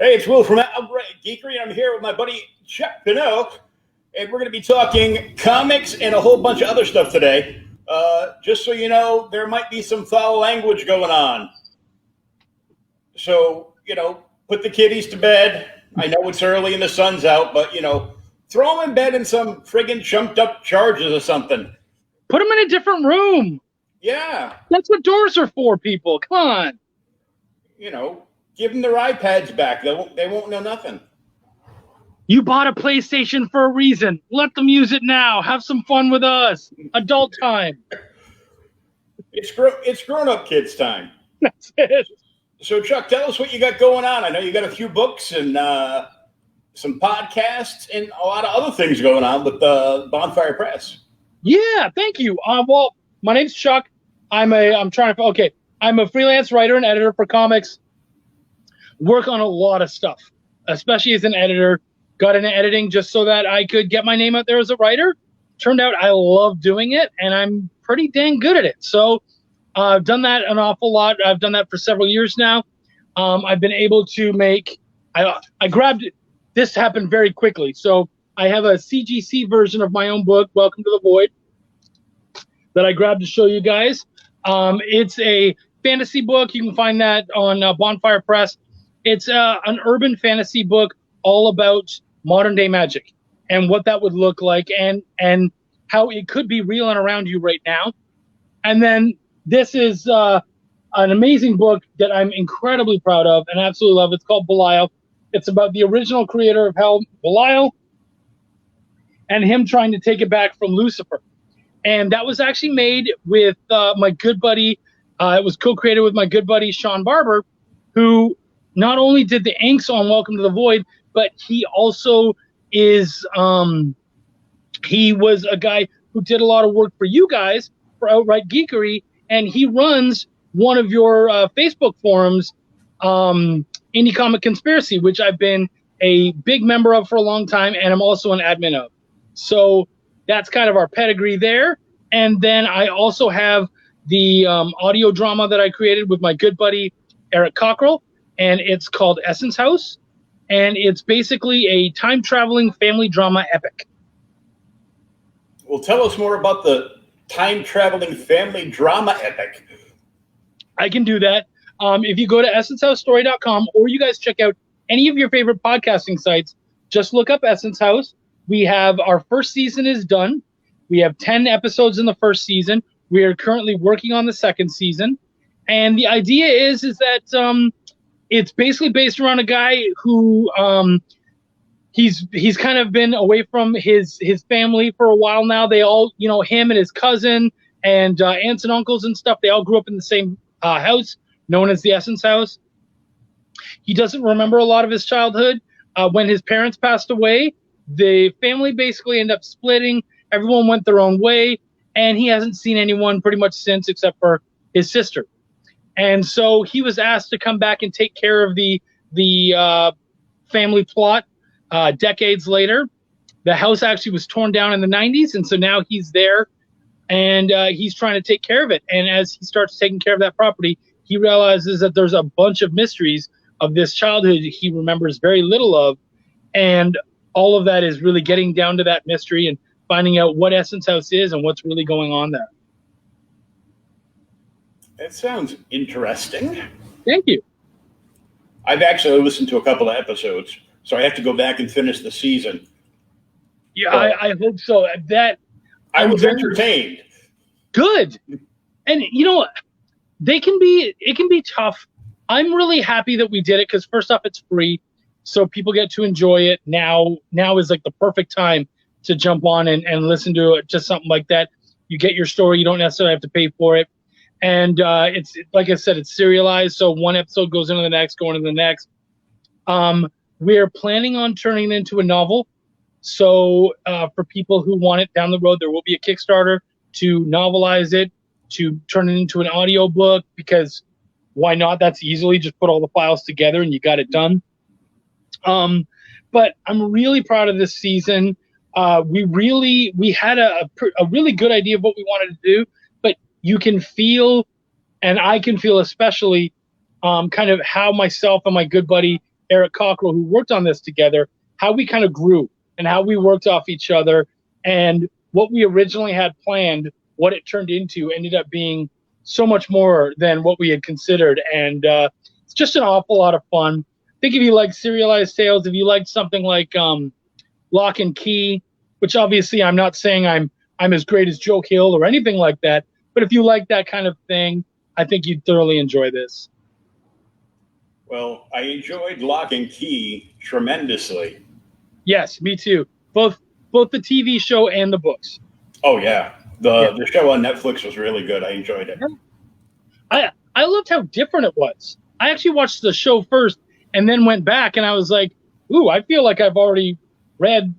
Hey, it's Will from Outright Geekery. I'm here with my buddy Chuck Pineau, and we're going to be talking comics and a whole bunch of other stuff today. Just so you know, there might be some foul language going on. So, put the kiddies to bed. I know it's early and the sun's out, but, throw them in bed in some friggin' chumped up charges or something. Put them in a different room. Yeah. That's what doors are for, people. Come on. Give them their iPads back. They won't know nothing. You bought a PlayStation for a reason. Let them use it now. Have some fun with us. Adult time. It's grown-up kids' time. That's it. So, Chuck, tell us what you got going on. I know you got a few books and some podcasts and a lot of other things going on with Bonfire Press. Yeah, thank you. Well, my name's Chuck. I'm a freelance writer and editor for comics. Work on a lot of stuff, especially as an editor. Got into editing just so that I could get my name out there as a writer. Turned out I love doing it, and I'm pretty dang good at it. So I've done that an awful lot. I've done that for several years now. I've been able to make – I grabbed – this happened very quickly. So I have a CGC version of my own book, Welcome to the Void, that I grabbed to show you guys. It's a fantasy book. You can find that on Bonfire Press. It's an urban fantasy book all about modern day magic and what that would look like and how it could be real and around you right now. And then this is an amazing book that I'm incredibly proud of and absolutely love. It's called Belial. It's about the original creator of hell, Belial, and him trying to take it back from Lucifer. And that was actually made with my good buddy. It was co-created with my good buddy, Sean Barber, who not only did the inks on Welcome to the Void, but he also is, he was a guy who did a lot of work for you guys, for Outright Geekery, and he runs one of your Facebook forums, Indie Comic Conspiracy, which I've been a big member of for a long time, and I'm also an admin of. So that's kind of our pedigree there. And then I also have the audio drama that I created with my good buddy, Eric Cockrell, and it's called Essence House. And it's basically a time-traveling family drama epic. Well, tell us more about the time-traveling family drama epic. I can do that. If you go to essencehousestory.com or you guys check out any of your favorite podcasting sites, just look up Essence House. We have our first season is done. We have 10 episodes in the first season. We are currently working on the second season. And the idea is that it's basically based around a guy who he's kind of been away from his family for a while now. They all, him and his cousin and aunts and uncles and stuff, they all grew up in the same house known as the Essence House. He doesn't remember a lot of his childhood. When his parents passed away, the family basically ended up splitting. Everyone went their own way, and he hasn't seen anyone pretty much since except for his sister. And so he was asked to come back and take care of the family plot decades later. The house actually was torn down in the 90s, and so now he's there, and he's trying to take care of it. And as he starts taking care of that property, he realizes that there's a bunch of mysteries of this childhood he remembers very little of, and all of that is really getting down to that mystery and finding out what Essence House is and what's really going on there. That sounds interesting. Thank you. I've actually listened to a couple of episodes, so I have to go back and finish the season. Yeah, I hope so. I was entertained. Good. And it can be tough. I'm really happy that we did it because first off, it's free, so people get to enjoy it. Now is like the perfect time to jump on and listen to it, just something like that. You get your story. You don't necessarily have to pay for it. And it's like I said, it's serialized, so one episode goes into the next, going into the next. We're planning on turning it into a novel. So for people who want it down the road, there will be a Kickstarter to novelize it, to turn it into an audio book, because why not? That's easily just put all the files together and you got it done. But I'm really proud of this season. We had a really good idea of what we wanted to do, but you can feel, and I can feel especially, kind of how myself and my good buddy Eric Cockrell, who worked on this together, how we kind of grew and how we worked off each other, and what we originally had planned, what it turned into ended up being so much more than what we had considered. And it's just an awful lot of fun. I think if you like serialized tales, if you like something like Lock and Key, which obviously I'm not saying I'm as great as Joe Hill or anything like that, but if you like that kind of thing, I think you'd thoroughly enjoy this. Well, I enjoyed Lock and Key tremendously. Yes, me too. Both the TV show and the books. Oh yeah, the show on Netflix was really good. I enjoyed it. I loved how different it was. I actually watched the show first and then went back, and I was like, "Ooh, I feel like I've already read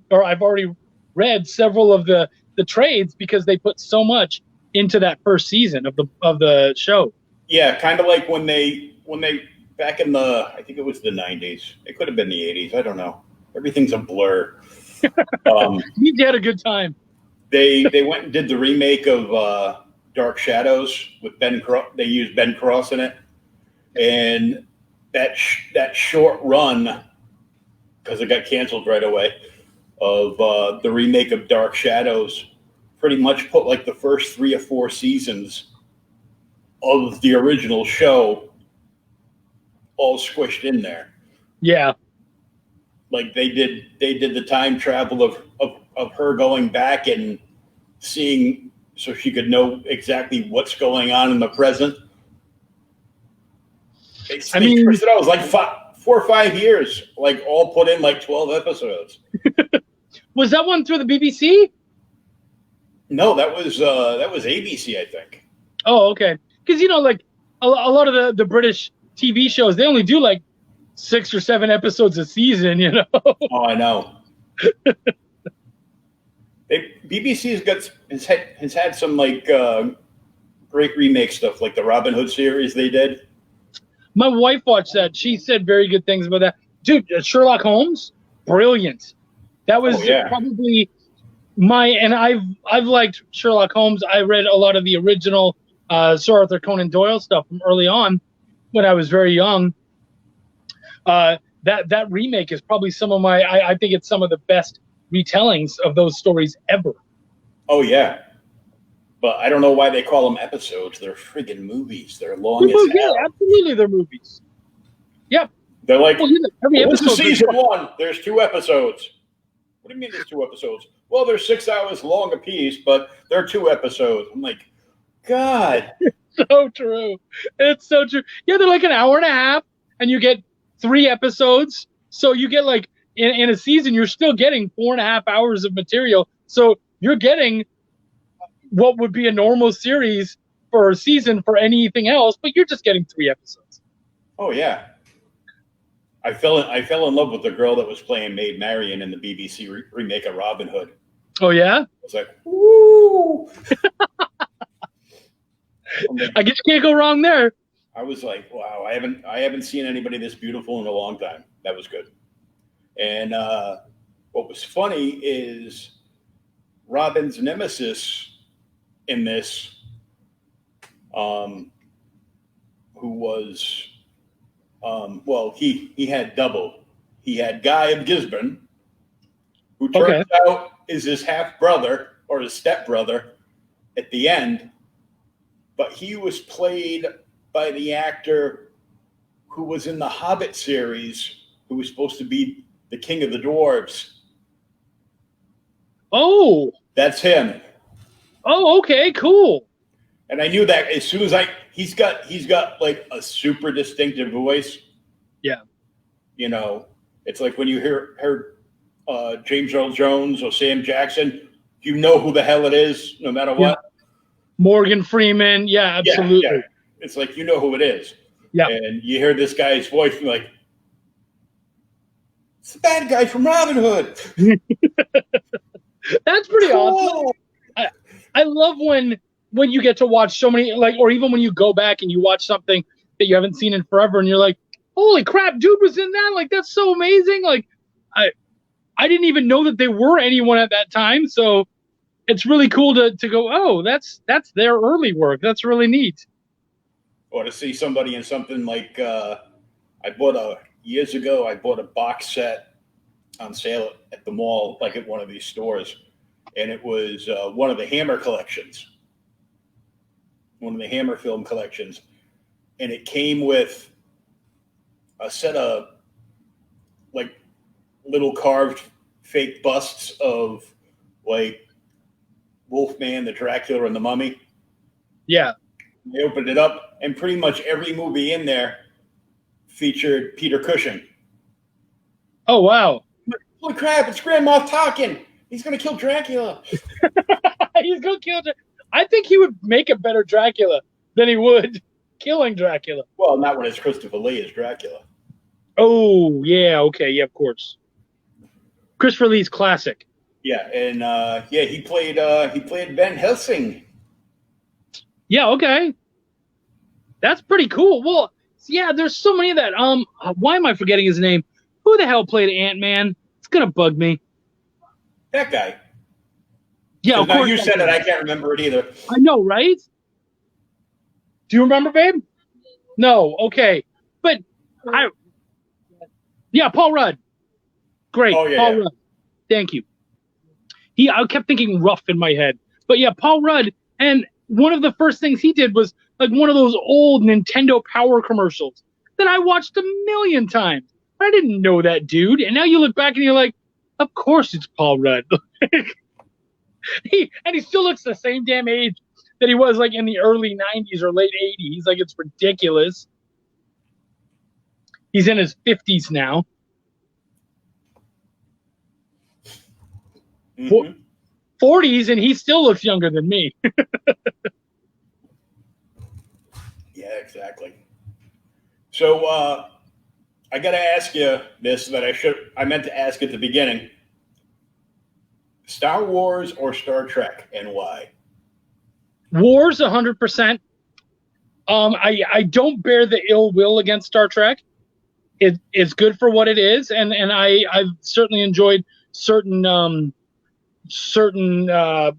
several of the trades because they put so much into that first season of the show." Yeah, kind of like when they back in I think it was the 90s. It could have been the 80s. I don't know. Everything's a blur. You had a good time. They went and did the remake of Dark Shadows with Ben Cross. They used Ben Cross in it, and that short run, because it got canceled right away, of the remake of Dark Shadows, pretty much put like the first 3 or 4 seasons of the original show all squished in there. Yeah. Like they did the time travel of her going back and seeing so she could know exactly what's going on in the present. They it was like 4 or 5 years, like all put in like 12 episodes. Was that one through the BBC? No, that was ABC, I think. Oh, okay. Because like a lot of the British TV shows, they only do like 6 or 7 episodes a season, Oh, I know. BBC has had some like great remake stuff, like the Robin Hood series they did. My wife watched that. She said very good things about that. Dude, Sherlock Holmes, brilliant. That was probably and I've liked Sherlock Holmes. I read a lot of the original Sir Arthur Conan Doyle stuff from early on when I was very young. That remake is probably some of I think it's some of the best retellings of those stories ever. Oh yeah, but I don't know why they call them episodes. They're friggin' movies. They're long as hell. Yeah, absolutely, they're movies. Yep. They're like, every episode. This is season 1. There's 2 episodes. What do you mean there's 2 episodes? Well, they're 6 hours long a piece, but they're 2 episodes. I'm like, God. So true. It's so true. Yeah, they're like an hour and a half, and you get 3 episodes. So you get like in a season, you're still getting 4.5 hours of material. So you're getting what would be a normal series for a season for anything else, but you're just getting 3 episodes. Oh yeah. I fell in love with the girl that was playing Maid Marian in the BBC remake of Robin Hood. Oh yeah? I was like, woo! I guess you can't go wrong there. I was like, wow, I haven't seen anybody this beautiful in a long time. That was good. And what was funny is Robin's nemesis in this, who was, he had double. He had Guy of Gisborne, who turns out is his half brother or his step brother at the end, but he was played by the actor who was in the Hobbit series, who was supposed to be the king of the dwarves. Oh, that's him. Oh, okay, cool. And I knew that as soon as he's got like a super distinctive voice. Yeah. It's like when you hear James Earl Jones or Sam Jackson, you know who the hell it is, no matter what. Morgan Freeman, yeah, absolutely. Yeah. It's like you know who it is. Yeah. And you hear this guy's voice, and you're like, it's the bad guy from Robin Hood. That's pretty awesome. I love when you get to watch so many, like, or even when you go back and you watch something that you haven't seen in forever, and you're like, holy crap, dude was in that. Like, that's so amazing. Like, I didn't even know that they were anyone at that time. So it's really cool to go, oh, that's their early work. That's really neat. Or to see somebody in something like, I bought a years ago, I bought a box set on sale at the mall, like at one of these stores, and it was one of the Hammer collections, one of the Hammer film collections, and it came with a set of like little carved fake busts of like Wolfman, the Dracula, and the Mummy. Yeah. They opened it up, and pretty much every movie in there featured Peter Cushing. Oh, wow. Holy crap, it's Grand Moff Tarkin. He's going to kill Dracula. He's going to kill Dracula. I think he would make a better Dracula than he would killing Dracula. Well, not when it's Christopher Lee as Dracula. Oh, yeah, okay, yeah, of course. Christopher Lee's classic. Yeah, and he played Van Helsing. Yeah, okay. That's pretty cool. Well, yeah, there's so many of that. Why am I forgetting his name? Who the hell played Ant-Man? It's gonna bug me. That guy. Yeah, of course. You said it. I can't remember it either. I know, right? Do you remember, babe? No. Okay, but Paul Rudd. Great, oh, yeah, Paul Rudd. Thank you. I kept thinking Rough in my head, but yeah, Paul Rudd. And one of the first things he did was like one of those old Nintendo Power commercials that I watched a million times. I didn't know that dude, and now you look back and you're like, of course it's Paul Rudd. He still looks the same damn age that he was like in the early 90s or late 80s. Like, it's ridiculous. He's in his 50s now. Mm-hmm. 40s, and he still looks younger than me. Yeah, exactly. So I got to ask you this that I meant to ask at the beginning. Star Wars or Star Trek, and why? Wars, 100%. I don't bear the ill will against Star Trek. It's good for what it is, and I've certainly enjoyed certain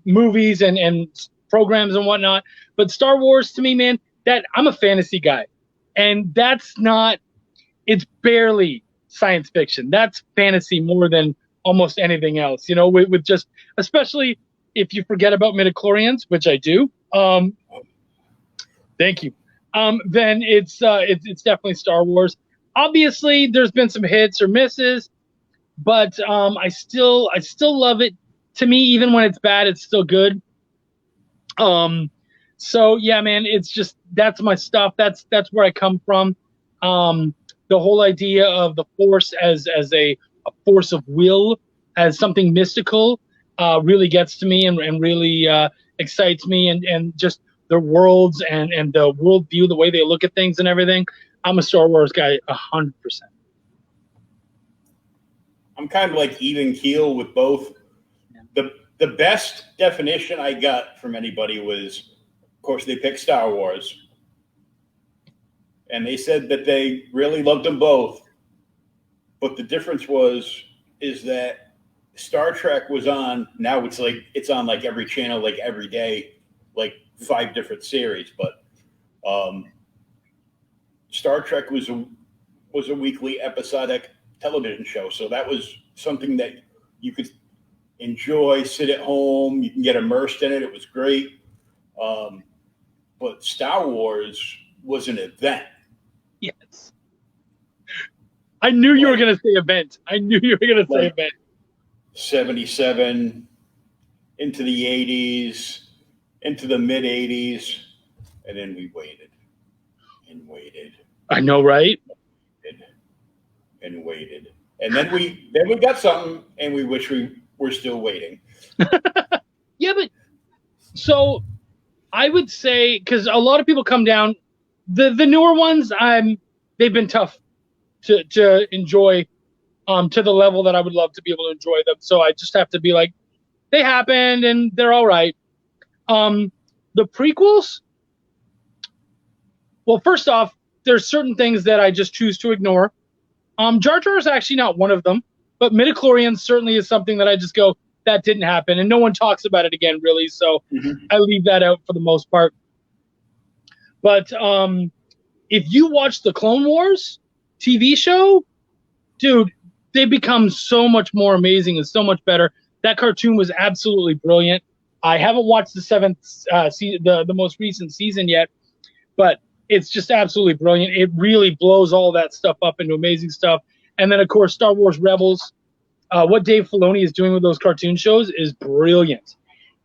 movies and programs and whatnot. But Star Wars, to me, man, that I'm a fantasy guy, and it's barely science fiction. That's fantasy more than almost anything else, with just, especially if you forget about midichlorians, which I do. Thank you. Then it's definitely Star Wars. Obviously, there's been some hits or misses, but I still love it. To me, even when it's bad, it's still good. So yeah, man, it's just, that's my stuff. That's where I come from. The whole idea of the Force as a force of will, as something mystical, really gets to me and really excites me, and just the worlds and the worldview, the way they look at things and everything. I'm a Star Wars guy, 100%. I'm kind of like even keel with both. The best definition I got from anybody was, of course, they picked Star Wars, and they said that they really loved them both. But the difference is that Star Trek was on. Now it's on like every channel, like every day, like 5 different series. But Star Trek was a weekly episodic television show, so that was something that you could enjoy, sit at home, you can get immersed in it. It was great. But Star Wars was an event. Yes. I knew you were going to say event. I knew you were going to say event. 77 into the 80s, into the mid 80s, and then we waited and waited. I know, right? And waited. And then we got something, and we wish we were still waiting. Yeah, but so I would say, because a lot of people come down, the newer ones, they've been tough to enjoy to the level that I would love to be able to enjoy them. So I just have to be like, they happened and they're all right. The prequels, well, first off, there's certain things that I just choose to ignore. Jar Jar is actually not one of them, but midichlorians certainly is something that I just go, that didn't happen, and no one talks about it again, really. So I leave that out for the most part. But if you watch the Clone Wars TV show, dude, they become so much more amazing and so much better. That cartoon was absolutely brilliant. I haven't watched the the most recent season yet, but it's just absolutely brilliant. It really blows all that stuff up into amazing stuff. And then, of course, Star Wars Rebels. What Dave Filoni is doing with those cartoon shows is brilliant.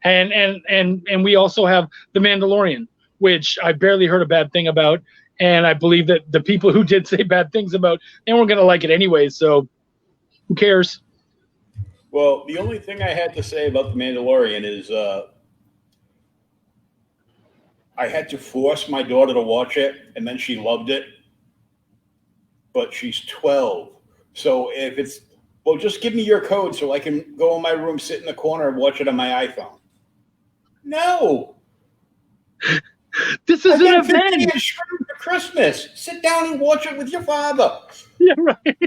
And we also have The Mandalorian, which I barely heard a bad thing about. And I believe that the people who did say bad things about, they weren't going to like it anyway. So who cares? Well, the only thing I had to say about The Mandalorian is I had to force my daughter to watch it, and then she loved it. But she's 12. So if it's, well, just give me your code so I can go in my room, sit in the corner, and watch it on my iPhone. No. This is an event. For Christmas. Sit down and watch it with your father. Yeah, right.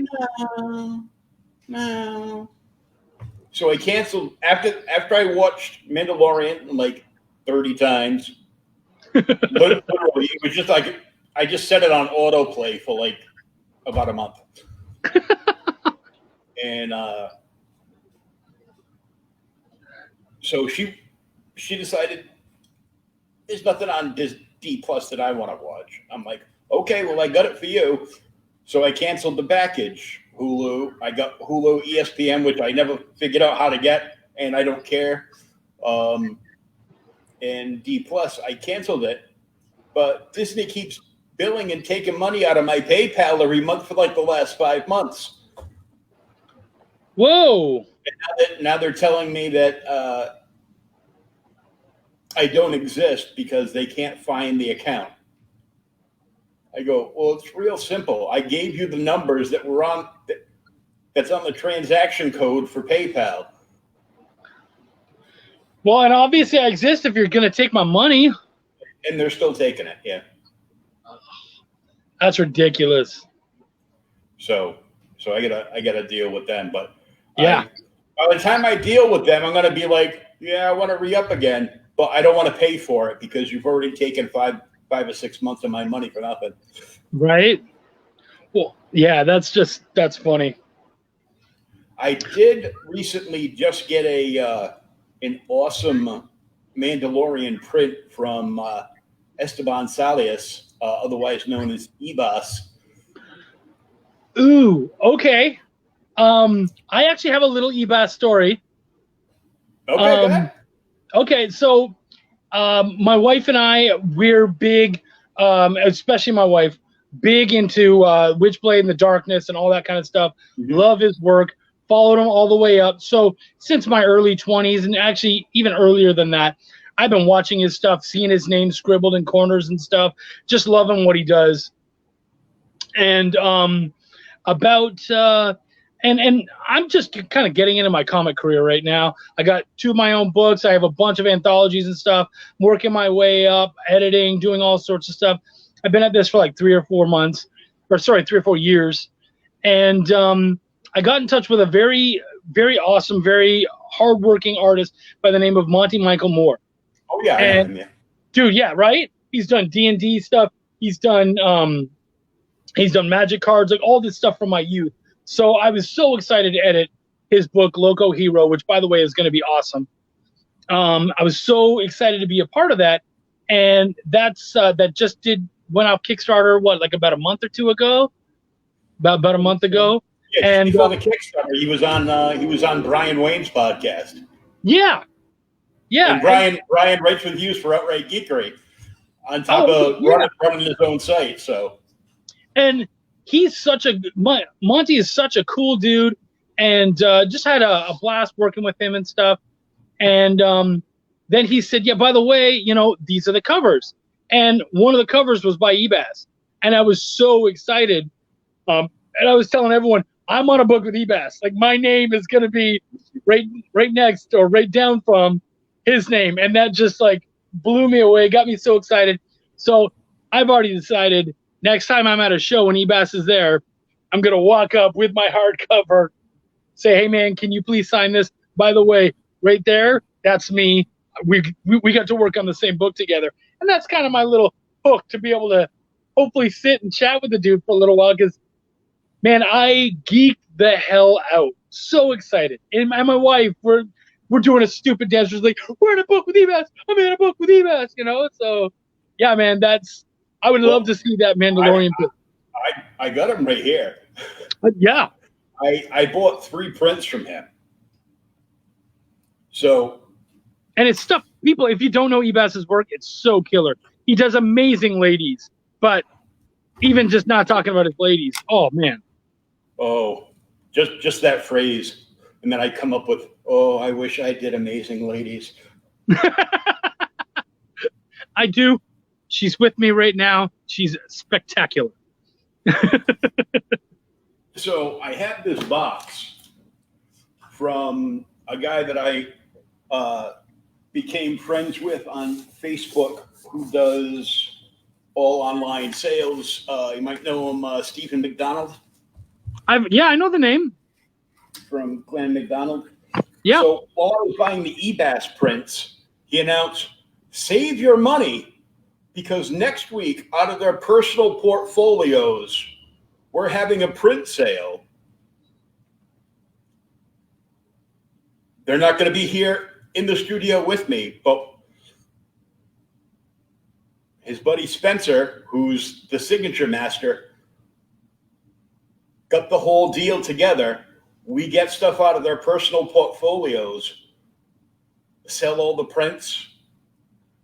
No. So I canceled after I watched Mandalorian like 30 times. Literally, it was just like I just set it on autoplay for like about a month. And so she decided there's nothing on D Plus that I want to watch. I'm like, okay, well, I got it for you. So I canceled the package. Hulu. I got Hulu, ESPN, which I never figured out how to get, and I don't care. And D Plus, I canceled it. But Disney keeps billing and taking money out of my PayPal every month for like the last 5 months. Whoa. And now they're telling me that I don't exist because they can't find the account. I go, well, it's real simple. I gave you the numbers that were on that's on the transaction code for PayPal. Well, and obviously I exist if you're going to take my money. And they're still taking it, yeah. That's ridiculous. So I gotta deal with them. But yeah, by the time I deal with them, I'm gonna be like, yeah, I want to re-up again, but I don't want to pay for it because you've already taken five or 6 months of my money for nothing. Right. Well, yeah, that's funny. I did recently just get an awesome Mandalorian print from Esteban Salias, otherwise known as Ebas. Ooh, okay. I actually have a little Ebas story. Okay, go ahead. Okay, so my wife and I, we're big, especially my wife, big into Witchblade and the Darkness and all that kind of stuff. Mm-hmm. Love his work. Followed him all the way up. So since my early 20s, and actually even earlier than that, I've been watching his stuff, seeing his name scribbled in corners and stuff, just loving what he does. And and I'm just kind of getting into my comic career right now. I got 2 of my own books. I have a bunch of anthologies and stuff. I'm working my way up, editing, doing all sorts of stuff. I've been at this for like 3 or 4 years. And I got in touch with a very, very awesome, very hardworking artist by the name of Monty Michael Moore. Oh yeah, and dude, yeah, right. He's done D&D stuff. He's done magic cards, like all this stuff from my youth. So I was so excited to edit his book Loco Hero, which by the way is going to be awesome. I was so excited to be a part of that, and that's that just went off Kickstarter. What, like about a month or 2 ago? About a month ago. Yeah, and before the Kickstarter, he was on Brian Wayne's podcast. Yeah. And Brian writes reviews for Outright Geekery on top of running his own site. So, and he's Monty is such a cool dude, and just had a blast working with him and stuff. And then he said, yeah, by the way, these are the covers. And one of the covers was by Ebas, and I was so excited. And I was telling everyone, I'm on a book with Ebas. Like, my name is going to be right next or right down from his name. And that just like blew me away, got me so excited. So I've already decided next time I'm at a show and Ebas is there, I'm going to walk up with my hardcover, say, hey man, can you please sign this? By the way, right there, that's me. We got to work on the same book together. And that's kind of my little hook to be able to hopefully sit and chat with the dude for a little while, because Man, I geeked the hell out. So excited. And my wife, we're doing a stupid dance. She's like, we're in a book with Ebas. I'm in a book with Ebas, So, yeah, man, I would love to see that Mandalorian book. I got him right here. Yeah. I bought 3 prints from him. So. And it's stuff, people, if you don't know Ebas's work, it's so killer. He does amazing ladies, but even just not talking about his ladies, oh, man. Oh, just that phrase. And then I come up with, oh, I wish I did amazing ladies. I do. She's with me right now. She's spectacular. So I have this box from a guy that I became friends with on Facebook who does all online sales. You might know him, Stephen McDonald. I know the name. From Clan McDonald. Yeah. So while I was buying the Ebas prints, he announced, save your money because next week, out of their personal portfolios, we're having a print sale. They're not going to be here in the studio with me, but his buddy Spencer, who's the signature master, got the whole deal together. We get stuff out of their personal portfolios, sell all the prints,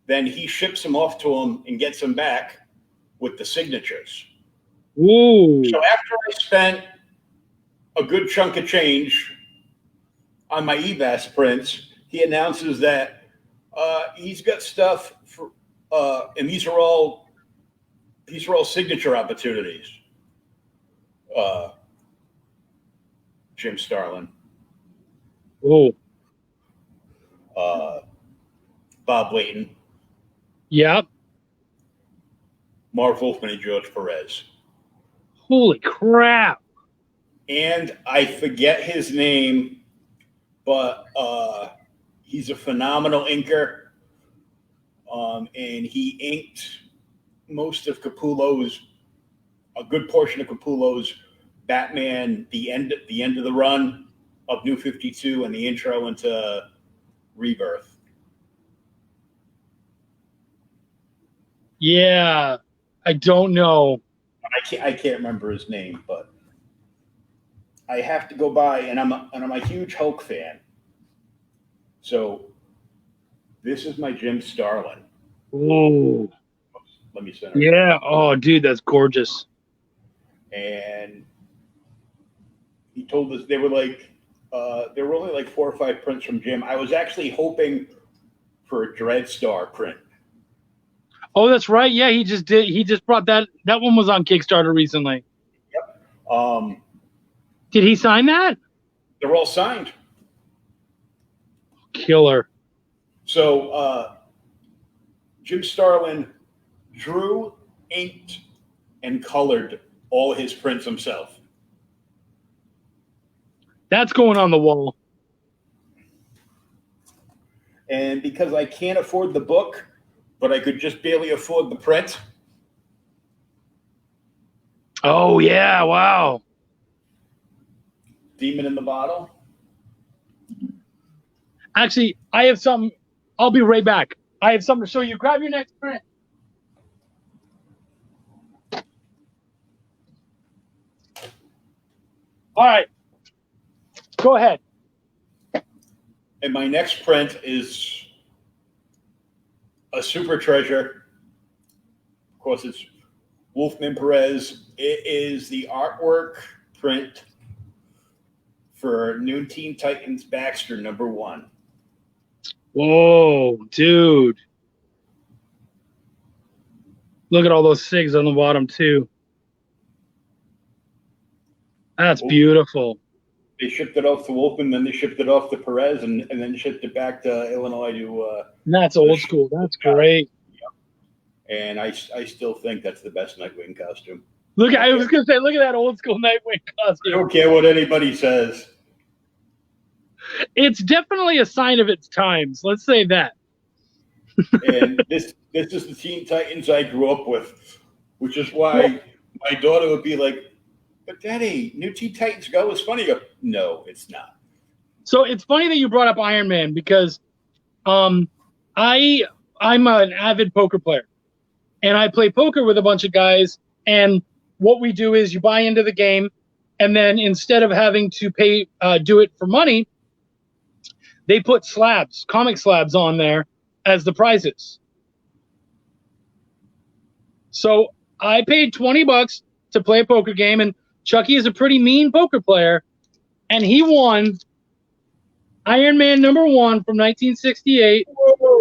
then he ships them off to them and gets them back with the signatures. Ooh. So after I spent a good chunk of change on my Ebas prints, he announces that he's got stuff for, and these are all signature opportunities. Jim Starlin. Oh. Bob Layton. Yeah. Marv Wolfman and George Perez. Holy crap. And I forget his name, but he's a phenomenal inker. And he inked most of a good portion of Capullo's Batman, the end of the run of New 52 and the intro into Rebirth. Yeah, I don't know. I can't remember his name, but I have to go by, and I'm a huge Hulk fan. So this is my Jim Starlin. Ooh. Let me send it. Yeah. Oh, dude, that's gorgeous. And he told us there were only like 4 or 5 prints from Jim. I was actually hoping for a Dreadstar print. Oh, that's right. Yeah, he just brought that. That one was on Kickstarter recently. Yep. Did he sign that? They're all signed. Killer. So Jim Starlin drew, inked, and colored all his prints himself. That's going on the wall. And because I can't afford the book, but I could just barely afford the print. Oh, yeah. Wow. Demon in the Bottle. Actually, I have something. I'll be right back. I have something to show you. Grab your next print. All right. Go ahead. And my next print is a super treasure. Of course, it's Wolfman Perez. It is the artwork print for New Teen Titans Baxter #1. Whoa, dude. Look at all those SIGs on the bottom, too. That's beautiful. They shipped it off to Wolfman, then they shipped it off to Perez, and then shipped it back to Illinois to. That's old school. That's great. Yeah. And I still think that's the best Nightwing costume. Look, I was gonna say, look at that old school Nightwing costume. I don't care what anybody says. It's definitely a sign of its times. Let's say that. And this is the Teen Titans I grew up with, which is why my daughter would be like, But Daddy, New Teen Titans Go is funny. You go, no, it's not. So it's funny that you brought up Iron Man because I'm an avid poker player, and I play poker with a bunch of guys. And what we do is you buy into the game, and then instead of having to pay, do it for money, they put slabs, comic slabs on there as the prizes. So I paid $20 to play a poker game, and Chucky is a pretty mean poker player, and he won Iron Man #1 from 1968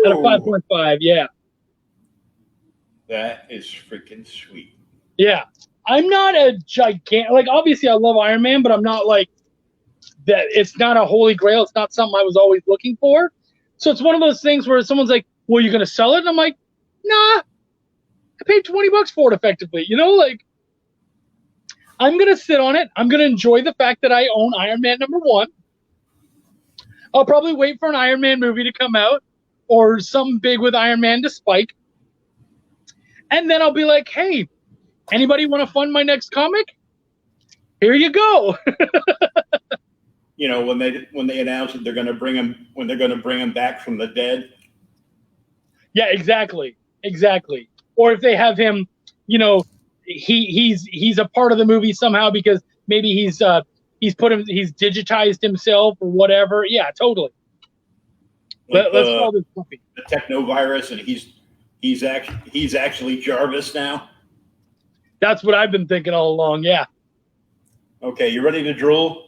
at a 5.5. Yeah. That is freaking sweet. Yeah. I'm not a gigantic, like, obviously I love Iron Man, but I'm not like that. It's not a holy grail. It's not something I was always looking for. So it's one of those things where someone's like, well, you're going to sell it? And I'm like, nah, I paid $20 for it effectively. You know, like, I'm going to sit on it. I'm going to enjoy the fact that I own Iron Man #1. I'll probably wait for an Iron Man movie to come out or something big with Iron Man to spike. And then I'll be like, hey, anybody want to fund my next comic? Here you go. You know, when they announce that they're going to bring him back from the dead. Yeah, exactly. Or if they have him, you know, he's a part of the movie somehow because maybe he's digitized himself or whatever. Yeah, totally. Like Let's call this puppy. The techno virus, and he's actually Jarvis now. That's what I've been thinking all along. Yeah. Okay, you ready to drool?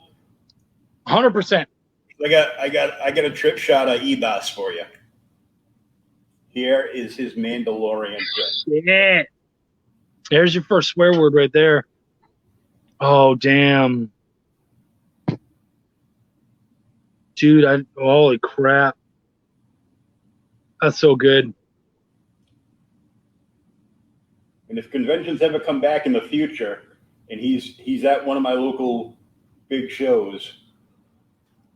100%. I got a trip shot of Ebos for you. Here is his Mandalorian print. Yeah. There's your first swear word right there. Oh, damn. Dude, holy crap. That's so good. And if conventions ever come back in the future, and he's at one of my local big shows,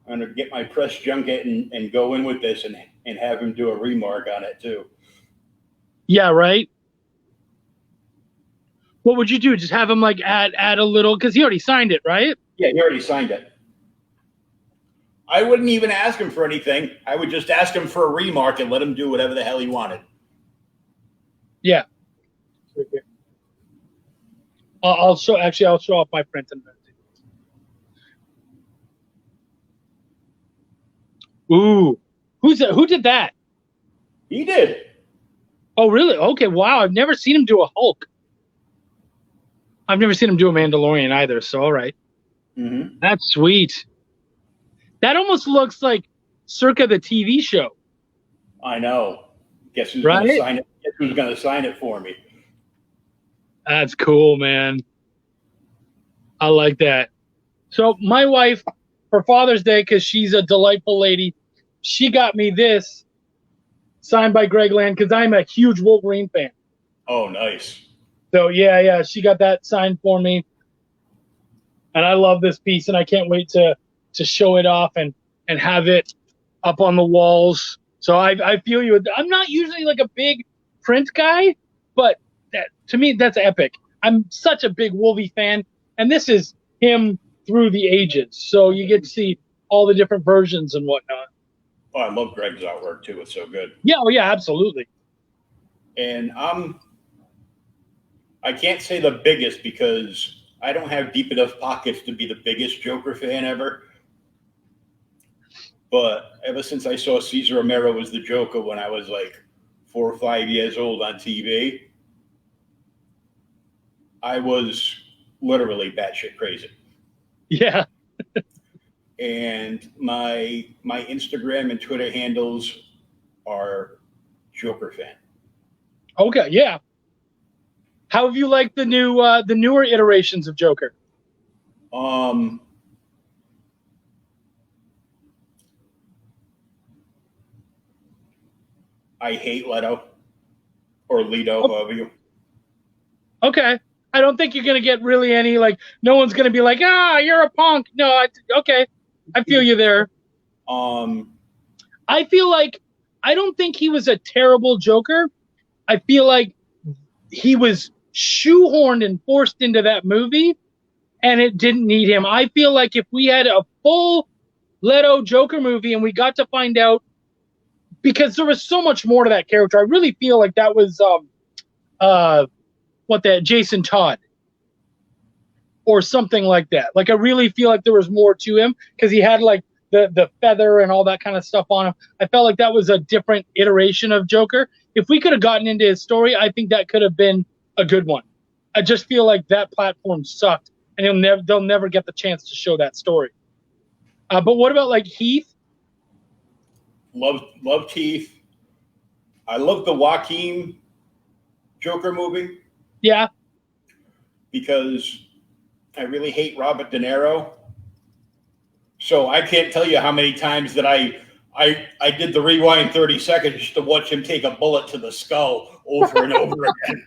I'm gonna get my press junket and go in with this and have him do a remark on it too. Yeah, right. What would you do? Just have him like add a little, because he already signed it, right? Yeah, he already signed it. I wouldn't even ask him for anything. I would just ask him for a remark and let him do whatever the hell he wanted. Yeah. I'll show off my print in a minute. Ooh, who did that? He did. Oh, really? Okay, wow. I've never seen him do a Hulk. I've never seen him do a Mandalorian either, so all right. Mm-hmm. That's sweet. That almost looks like circa the TV show. I know. Guess who's Right? going to sign it? Guess who's going to sign it for me? That's cool, man. I like that. So my wife, for Father's Day, because she's a delightful lady, she got me this signed by Greg Land because I'm a huge Wolverine fan. Oh, nice. So yeah, she got that signed for me, and I love this piece, and I can't wait to show it off and have it up on the walls. So I feel you. I'm not usually like a big print guy, but that to me that's epic. I'm such a big Wolvie fan, and this is him through the ages, so you get to see all the different versions and whatnot. Oh, I love Greg's artwork too. It's so good. Yeah, oh yeah, absolutely. And I can't say the biggest because I don't have deep enough pockets to be the biggest Joker fan ever. But ever since I saw Cesar Romero as the Joker when I was like 4 or 5 years old on TV, I was literally batshit crazy. Yeah. And my Instagram and Twitter handles are Joker fan. Okay, yeah. How have you liked the newer iterations of Joker? I hate Leto or Leto, however you. Okay. I don't think you're going to get really any, like, no one's going to be like, you're a punk. No, okay. I feel you there. I feel like, I don't think he was a terrible Joker. I feel like he was shoehorned and forced into that movie. and it didn't need him. I feel like if we had a full Leto Joker movie and we got to find out, because there was so much more to that character, I really feel like that was Jason Todd or something like that. Like, I really feel like there was more to him because he had like the feather and all that kind of stuff on him. I felt like that was a different iteration of Joker. If we could have gotten into his story, I think that could have been a good one. I just feel like that platform sucked, and they'll never get the chance to show that story. But what about like Heath? Love Heath. I love the Joaquin Joker movie. Yeah. Because I really hate Robert De Niro. So I can't tell you how many times that I did the rewind 30 seconds just to watch him take a bullet to the skull over and over again.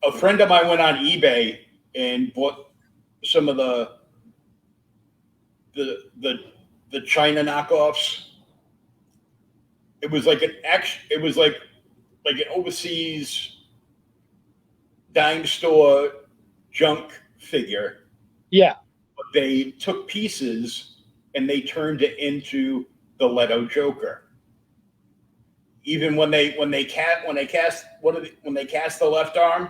A friend of mine went on eBay and bought some of the China knockoffs. It was like an overseas dime store junk figure. Yeah. But they took pieces and they turned it into the Leto Joker. Even when they cast the left arm,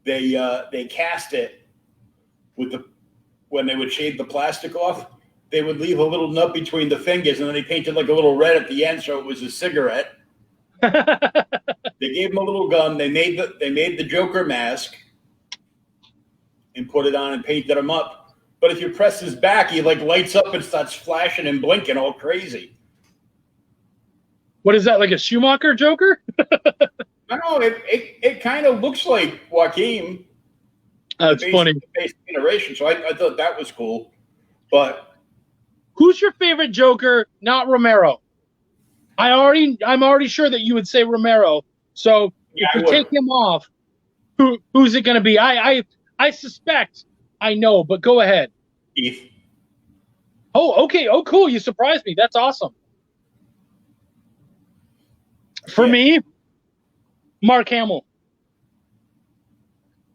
they cast it when they would shave the plastic off, they would leave a little nub between the fingers, and then they painted like a little red at the end, so it was a cigarette. They gave him a little gun. They made the Joker mask and put it on and painted him up. But if you press his back, he like lights up and starts flashing and blinking all crazy. What is that, like a Schumacher Joker? I don't know. It kind of looks like Joaquin. That's funny. Basic iteration. So I thought that was cool. But who's your favorite Joker? Not Romero. I'm already sure that you would say Romero. So if you take him off, who's it going to be? I suspect I know, but go ahead. Heath. Oh, okay. Oh, cool. You surprised me. That's awesome. For me, Mark Hamill.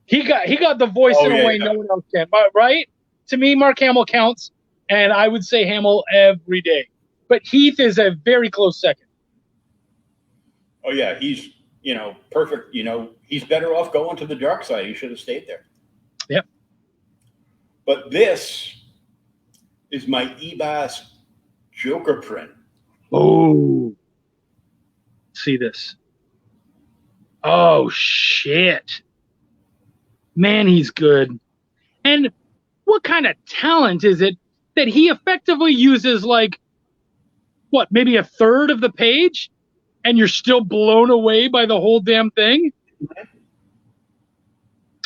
He got the voice in a way no one else can. But right? To me, Mark Hamill counts, and I would say Hamill every day. But Heath is a very close second. Oh yeah, he's perfect. He's better off going to the dark side. He should have stayed there. Yep. But this is my eBass Joker print. Oh. See this. Oh shit. Man, he's good. And what kind of talent is it that he effectively uses maybe a third of the page and you're still blown away by the whole damn thing?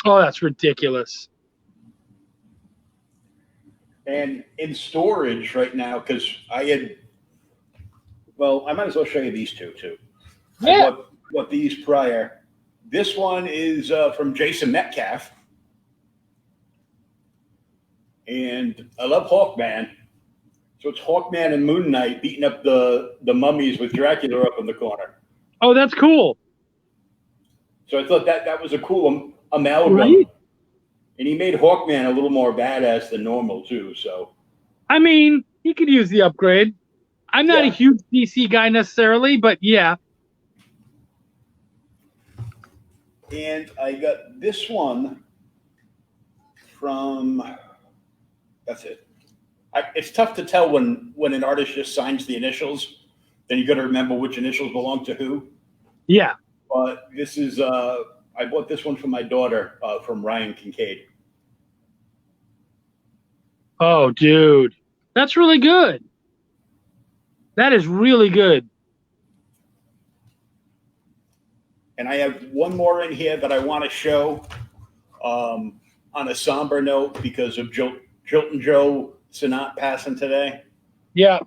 Oh, that's ridiculous. And in storage right now, because I might as well show you these two too. Yeah. I bought these prior. This one is from Jason Metcalf. And I love Hawkman. So it's Hawkman and Moon Knight beating up the mummies with Dracula up in the corner. Oh, that's cool. So I thought that was a cool amalgam. Right? And he made Hawkman a little more badass than normal too. So I mean, he could use the upgrade. I'm not a huge DC guy necessarily, but yeah. And I got this one from. That's it. It's tough to tell when an artist just signs the initials. Then you got to remember which initials belong to who. Yeah. But this is. I bought this one from my daughter from Ryan Kincaid. Oh, dude, that's really good. That is really good. And I have one more in here that I want to show on a somber note because of Jilton Joe Sinat passing today. Yeah.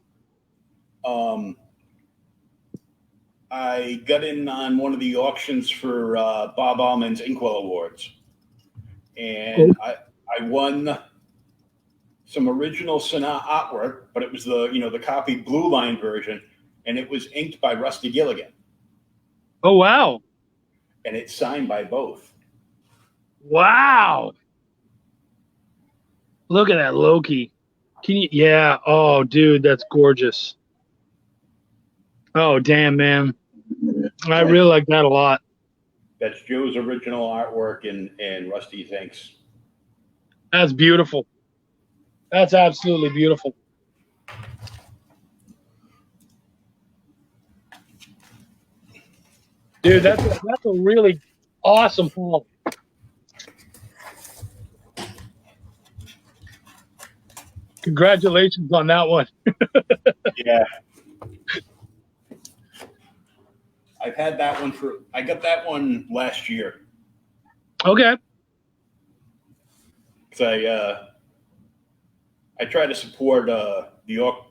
I got in on one of the auctions for Bob Allman's Inkwell Awards. And I won some original Sinat artwork, but it was the copied Blue Line version, and it was inked by Rusty Gilligan. Oh, wow. and it's signed by both. Wow. Look at that Loki. Can you? Yeah. Oh, dude, that's gorgeous. Oh, damn, man. I really like that a lot. That's Joe's original artwork and Rusty's inks. That's beautiful. That's absolutely beautiful. Dude, that's a really awesome haul. Congratulations on that one. Yeah. I've had that one I got that one last year. Okay. Because I try to support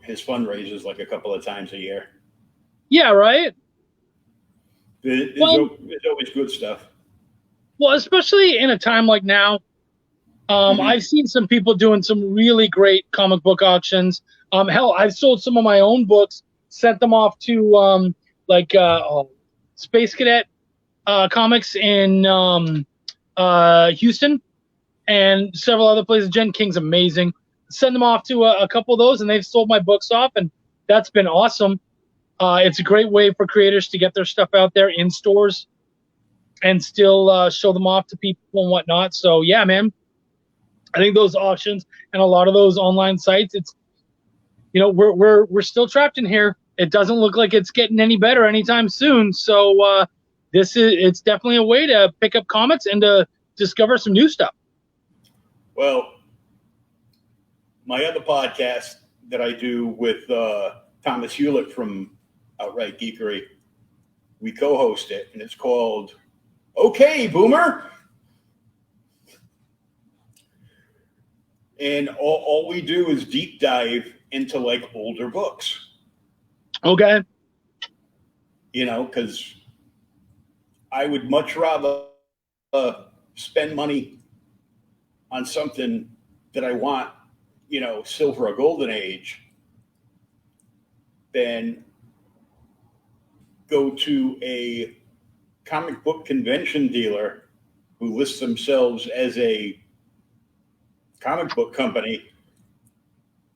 his fundraisers like a couple of times a year. Yeah, right? There's always good stuff. Well, especially in a time like now, I've seen some people doing some really great comic book auctions. Hell, I've sold some of my own books, sent them off to Space Cadet Comics in Houston and several other places. Jen King's amazing. Send them off to a couple of those, and they've sold my books off, and that's been awesome. It's a great way for creators to get their stuff out there in stores and still show them off to people and whatnot. So yeah, man, I think those auctions and a lot of those online sites, it's, you know, we're still trapped in here. It doesn't look like it's getting any better anytime soon. So it's definitely a way to pick up comics and to discover some new stuff. Well, my other podcast that I do with Thomas Hewlett from Outright Geekery, we co-host it, and it's called Okay, Boomer. And all we do is deep dive into like older books. Okay. You know, because I would much rather spend money on something that I want, you know, silver or golden age, than go to a comic book convention dealer who lists themselves as a comic book company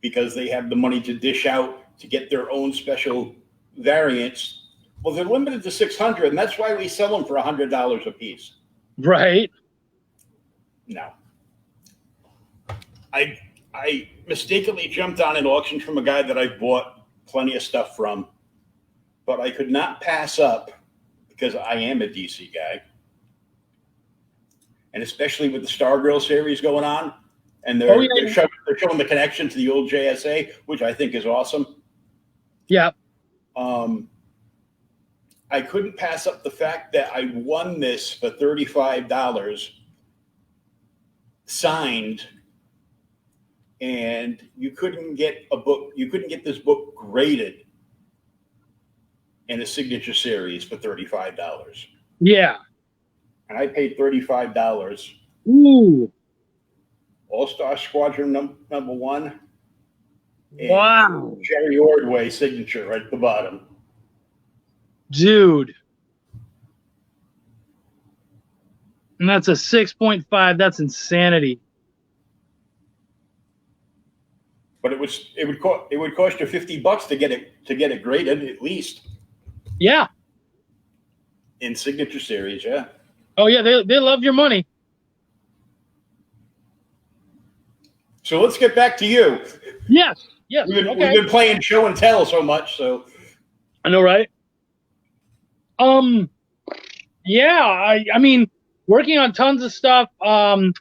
because they have the money to dish out to get their own special variants. Well, they're limited to 600, and that's why we sell them for $100 a piece. Right. No. I mistakenly jumped on an auction from a guy that I've bought plenty of stuff from, but I could not pass up, because I am a DC guy, and especially with the Stargirl series going on, and they're showing the connection to the old JSA, which I think is awesome. Yeah. I couldn't pass up the fact that I won this for $35 signed, and you couldn't get this book graded in a signature series for $35. Yeah. And I paid $35. Ooh. All-Star Squadron number 1. Wow. Jerry Ordway signature right at the bottom. Dude. And that's a 6.5. That's insanity. But it would cost you $50 to get it graded at least. Yeah. In signature series, yeah. Oh yeah, they love your money. So let's get back to you. Yes. We've been playing show and tell so much, so I know, right? Yeah, I mean, working on tons of stuff. I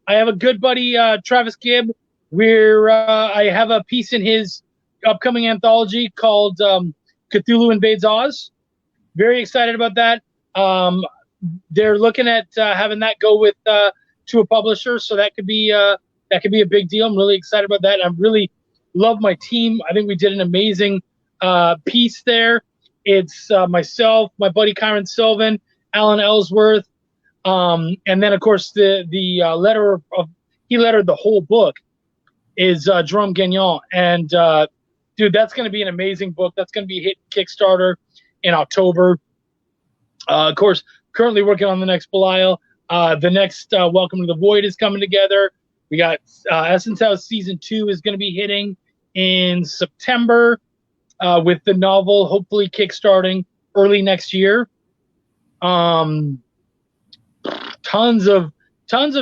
have a good buddy, Travis Gibb, where I have a piece in his upcoming anthology called Cthulhu Invades Oz. Very excited about that. They're looking at having that go with to a publisher, so that could be a big deal. I'm really excited about that. I really love my team. I think we did an amazing piece there. It's myself, my buddy Kyron Sylvan, Alan Ellsworth, and then of course the letterer he lettered the whole book is Jerome Gagnon. And dude, that's going to be an amazing book. That's going to be hitting Kickstarter in October. Of course, currently working on the next Belial. The next Welcome to the Void is coming together. We got Essence House Season 2 is going to be hitting in September with the novel hopefully kickstarting early next year. Tons of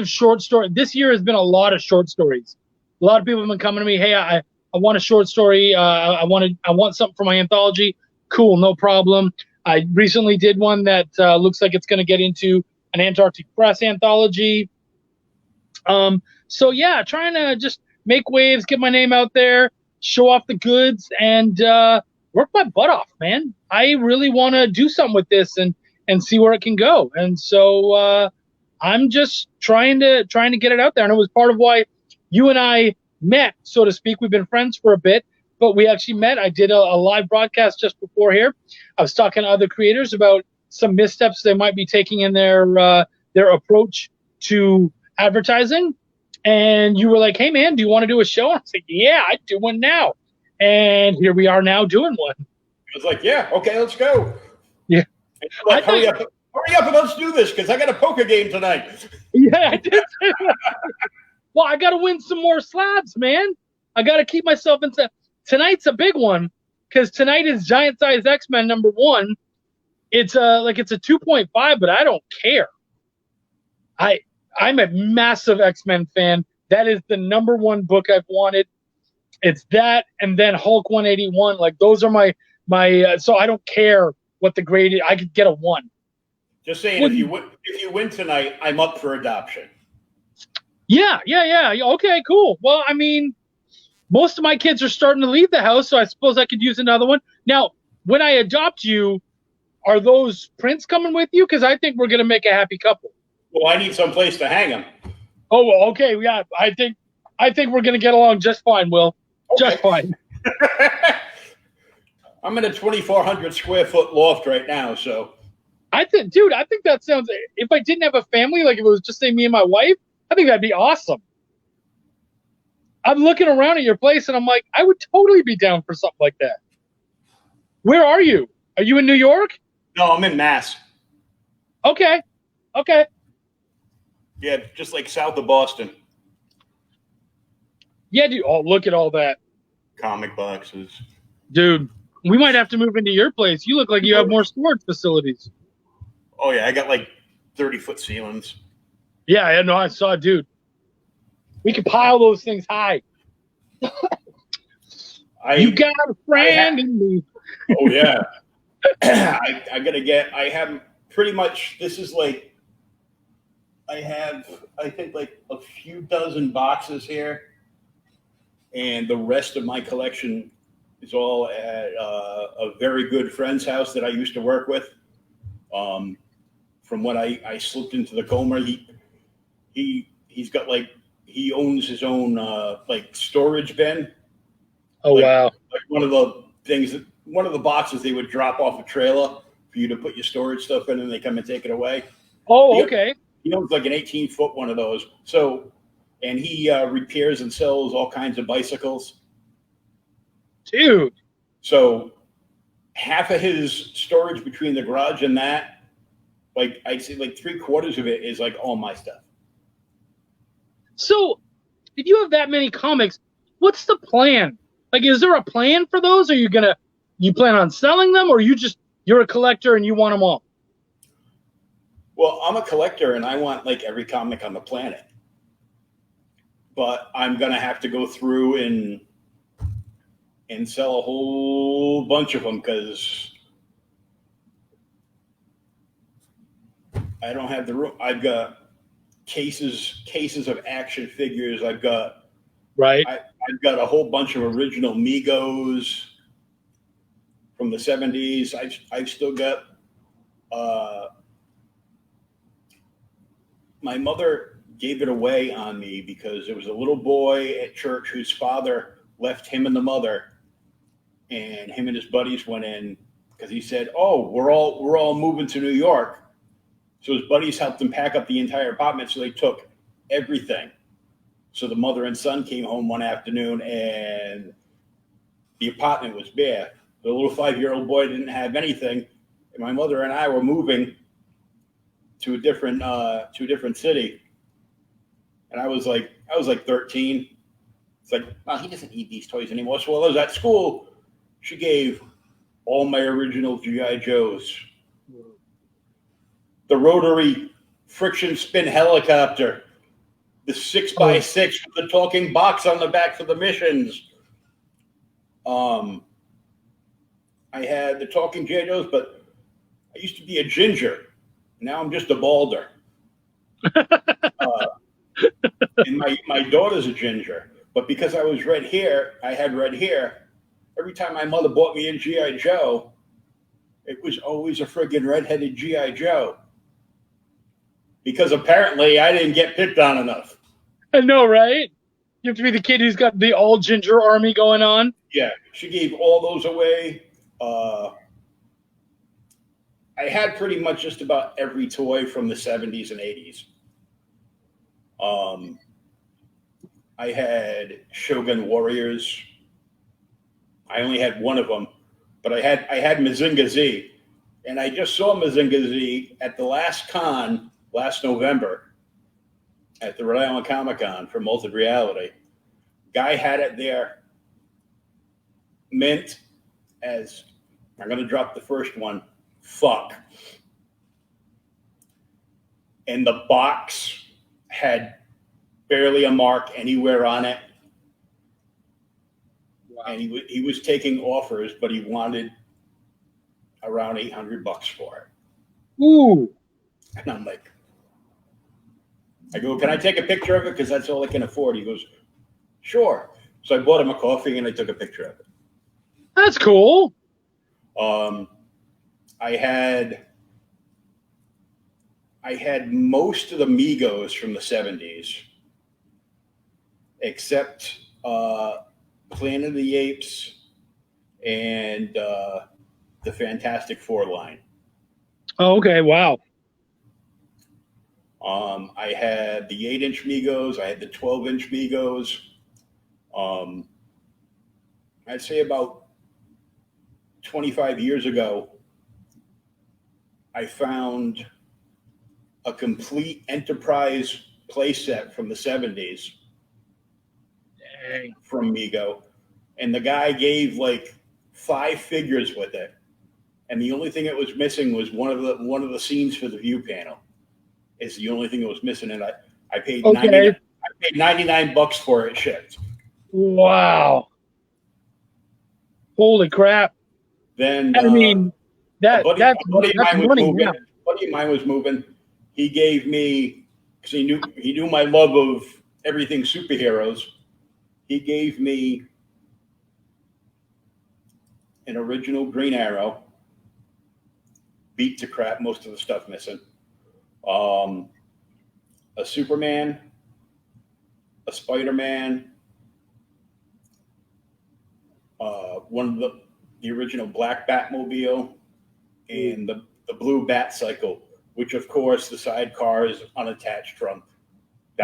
short story. This year has been a lot of short stories. A lot of people have been coming to me, hey, I want a short story. I want something for my anthology. Cool, no problem. I recently did one that looks like it's going to get into an Antarctic Press anthology. So yeah, trying to just make waves, get my name out there, show off the goods, and work my butt off, man. I really want to do something with this and see where it can go. And so I'm just trying to get it out there. And it was part of why you and I met, so to speak. We've been friends for a bit, but we actually met. I did a live broadcast just before here. I was talking to other creators about some missteps they might be taking in their approach to advertising. And you were like, hey, man, do you want to do a show? I was like, yeah, I'd do one now. And here we are now doing one. I was like, yeah, okay, let's go. Yeah. Like, hurry up and let's do this because I got a poker game tonight. Yeah, I did say that. Well, I got to win some more slabs, man. I got to keep myself in. Tonight's a big one because tonight is Giant Size X-Men #1. It's a 2.5, but I don't care. I'm a massive X-Men fan. That is the #1 book I've wanted. It's that and then Hulk 181. Like those are my so I don't care what the grade is. I could get a 1. Just saying, if you win tonight, I'm up for adoption. Yeah. Okay, cool. Well, I mean, most of my kids are starting to leave the house, so I suppose I could use another one. Now, when I adopt you, are those prints coming with you? Because I think we're going to make a happy couple. Well, I need some place to hang them. Oh, well, okay. Yeah, I think we're going to get along just fine, Will. Okay. Just fine. I'm in a 2,400 square foot loft right now, so. I think that sounds. If I didn't have a family, like if it was just say me and my wife, I think that'd be awesome. I'm looking around at your place and I'm like, I would totally be down for something like that. Where are you? Are you in New York? No, I'm in Mass. Okay. Yeah, just like south of Boston. Yeah, dude. Oh, look at all that. Comic boxes. Dude, we might have to move into your place. You look like you have more storage facilities. Oh, yeah, I got like 30-foot ceilings. Yeah, I know. I saw, dude. We could pile those things high. You got a friend in me. Oh, yeah. I have pretty much, this is like, I think like a few dozen boxes here. And the rest of my collection is all at a very good friend's house that I used to work with. From when I slipped into the coma, he's got like, he owns his own like storage bin. Oh, like, wow. Like one of the boxes they would drop off a trailer for you to put your storage stuff in and they come and take it away. Oh, okay. He owns like an 18-foot one of those. So, and he repairs and sells all kinds of bicycles. Dude. So half of his storage between the garage and that, like I'd say like 3/4 of it is like all my stuff. So if you have that many comics, what's the plan? Like, is there a plan for those? Are you plan on selling them, or you're a collector and you want them all? Well, I'm a collector and I want like every comic on the planet. But I'm going to have to go through and sell a whole bunch of them because I don't have the room. I've got cases of action figures. I've got I've got a whole bunch of original Migos from the 70s. I've still got my mother gave it away on me because there was a little boy at church whose father left him and the mother, and him and his buddies went in because he said, "Oh, we're all moving to New York." So his buddies helped him pack up the entire apartment. So they took everything. So the mother and son came home one afternoon and the apartment was bare. The little 5-year-old boy didn't have anything. And my mother and I were moving to a different city, and I was like 13. It's like, well, he doesn't need these toys anymore. So while I was at school, she gave all my original GI Joes, the rotary friction spin helicopter, the 6x6 with the talking box on the back for the missions. I had the talking GI Joes, but I used to be a ginger. Now I'm just a balder. And my daughter's a ginger. But because I was red hair, I had red hair. Every time my mother bought me a GI Joe, it was always a friggin' redheaded GI Joe. Because apparently I didn't get picked on enough. I know, right? You have to be the kid who's got the all ginger army going on. Yeah, she gave all those away. I had pretty much just about every toy from the 70s and 80s. I had Shogun Warriors. I only had one of them, but I had Mazinga Z, and I just saw Mazinga Z at the last con last November at the Rhode Island Comic Con for Multed Reality. Guy had it there, mint as, I'm going to drop the first one, fuck. And the box had barely a mark anywhere on it. Wow. And he was taking offers, but he wanted around $800 for it. Ooh. And I'm like, I go, can I take a picture of it? Because that's all I can afford. He goes, sure. So I bought him a coffee and I took a picture of it. That's cool. I had most of the Migos from the 70s, except Planet of the Apes and the Fantastic Four line. Oh, okay. Wow. I had the 8-inch Migos. I had the 12-inch Migos. I'd say about 25 years ago, I found a complete Enterprise playset from the 70s. Dang. From Mego. And the guy gave like 5 figures with it. And the only thing that was missing was one of the scenes for the view panel. It's the only thing that was missing. And I paid $99 for it shipped. Wow. Holy crap. Then I mean, that's a buddy of mine was moving. He gave me, because he knew my love of everything superheroes. He gave me an original Green Arrow, beat to crap, most of the stuff missing. A Superman, a Spider-Man, one of the original Black Batmobile, and the blue Bat Cycle, which of course the sidecar is unattached trunk.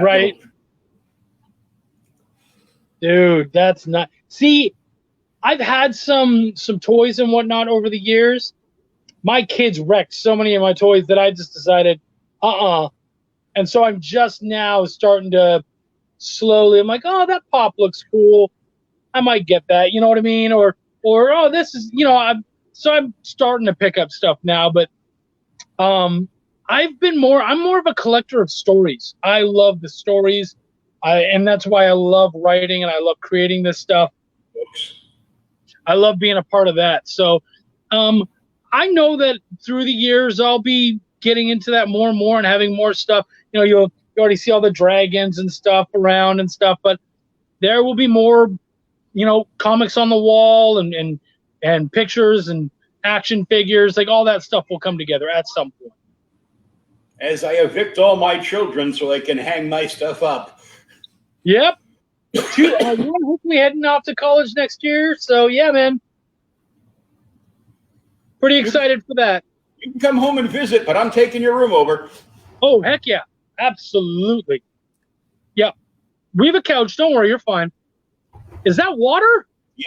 Right. Dude, that's not. See, I've had some toys and whatnot over the years. My kids wrecked so many of my toys that I just decided, And so I'm just now starting to slowly. I'm like, oh, that pop looks cool. I might get that. You know what I mean? Or oh, this is, I'm starting to pick up stuff now. But I'm more of a collector of stories. I love the stories. And that's why I love writing and I love creating this stuff. I love being a part of that. So I know that through the years I'll be getting into that more and more and having more stuff. You already see all the dragons and stuff around and stuff, but there will be more, comics on the wall and pictures and action figures, like all that stuff will come together at some point. As I evict all my children so I can hang my stuff up. Yep. Hopefully heading off to college next year. So yeah, man. Pretty excited for that. You can come home and visit, but I'm taking your room over. Oh, heck yeah. Absolutely. Yeah. We have a couch. Don't worry. You're fine. Is that water? Yeah.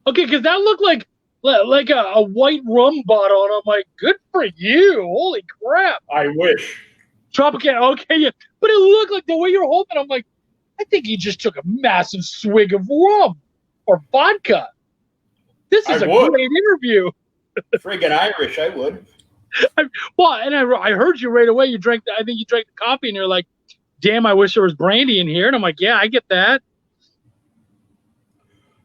Okay, because that looked like like a white rum bottle, and I'm like, good for you. Holy crap. I wish. Tropicana, okay, yeah. But it looked like the way you're holding, I'm like, I think he just took a massive swig of rum or vodka. This is a great interview. Friggin' Irish, I would. Well, and I heard you right away. I think you drank the coffee, and you're like, damn, I wish there was brandy in here. And I'm like, yeah, I get that.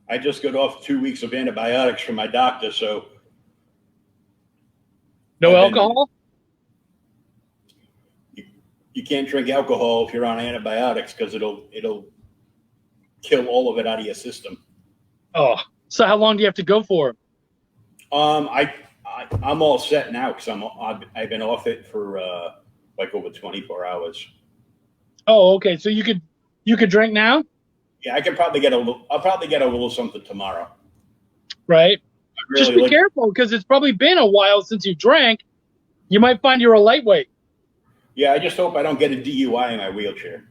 I just got off 2 weeks of antibiotics from my doctor, so. No alcohol? You can't drink alcohol if you're on antibiotics because it'll kill all of it out of your system. Oh, so how long do you have to go for? I'm all set now because I've been off it for like over 24 hours. Oh, okay. So you could drink now? Yeah, I could probably get I'll probably get a little something tomorrow. Right. Just be careful because it's probably been a while since you drank. You might find you're a lightweight. Yeah, I just hope I don't get a DUI in my wheelchair.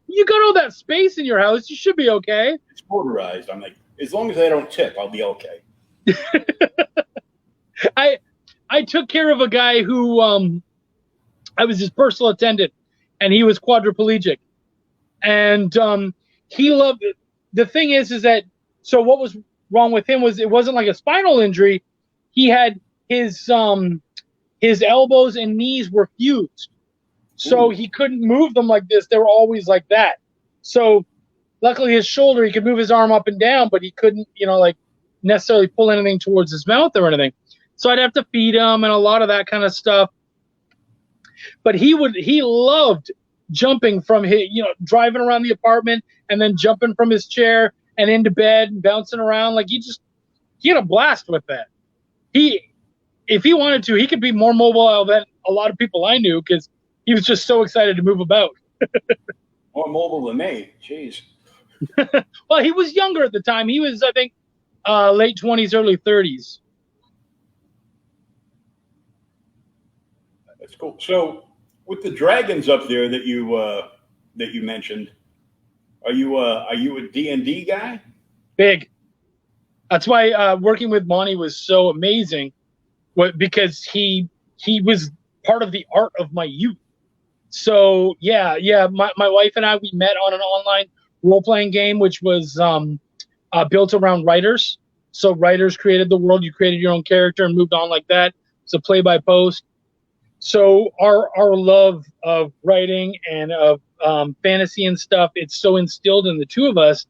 You got all that space in your house. You should be okay. It's motorized. I'm like, as long as I don't tip, I'll be okay. I took care of a guy who I was his personal attendant, and he was quadriplegic, and he loved it. The thing is that so what was wrong with him was it wasn't like a spinal injury. He had his elbows and knees were fused, so he couldn't move them like this. They were always like that. So luckily his shoulder, he could move his arm up and down, but he couldn't, like necessarily pull anything towards his mouth or anything. So I'd have to feed him and a lot of that kind of stuff. But he loved jumping from his, driving around the apartment and then jumping from his chair and into bed and bouncing around. Like he had a blast with that. If he wanted to, he could be more mobile than a lot of people I knew because he was just so excited to move about. More mobile than me. Jeez. Well, he was younger at the time. He was, I think, late 20s, early 30s. That's cool. So, with the dragons up there that you mentioned, are you a D&D guy? Big. That's why working with Monty was so amazing, because he was part of the art of my youth. So yeah. My wife and I, we met on an online role-playing game, which was built around writers. So writers created the world. You created your own character and moved on like that. It's a play-by-post. So our love of writing and of fantasy and stuff, it's so instilled in the two of us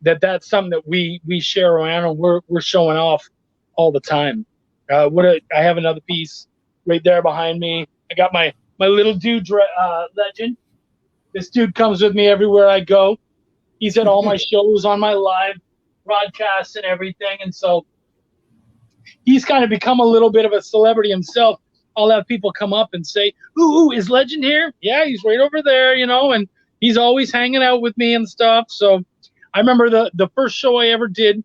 that's something that we share around, and we're showing off all the time. I have another piece right there behind me. I got my little dude legend. This dude comes with me everywhere I go. He's at all my shows, on my live broadcasts and everything. And so he's kind of become a little bit of a celebrity himself. I'll have people come up and say, ooh, is Legend here? Yeah, he's right over there, and he's always hanging out with me and stuff. So I remember the first show I ever did,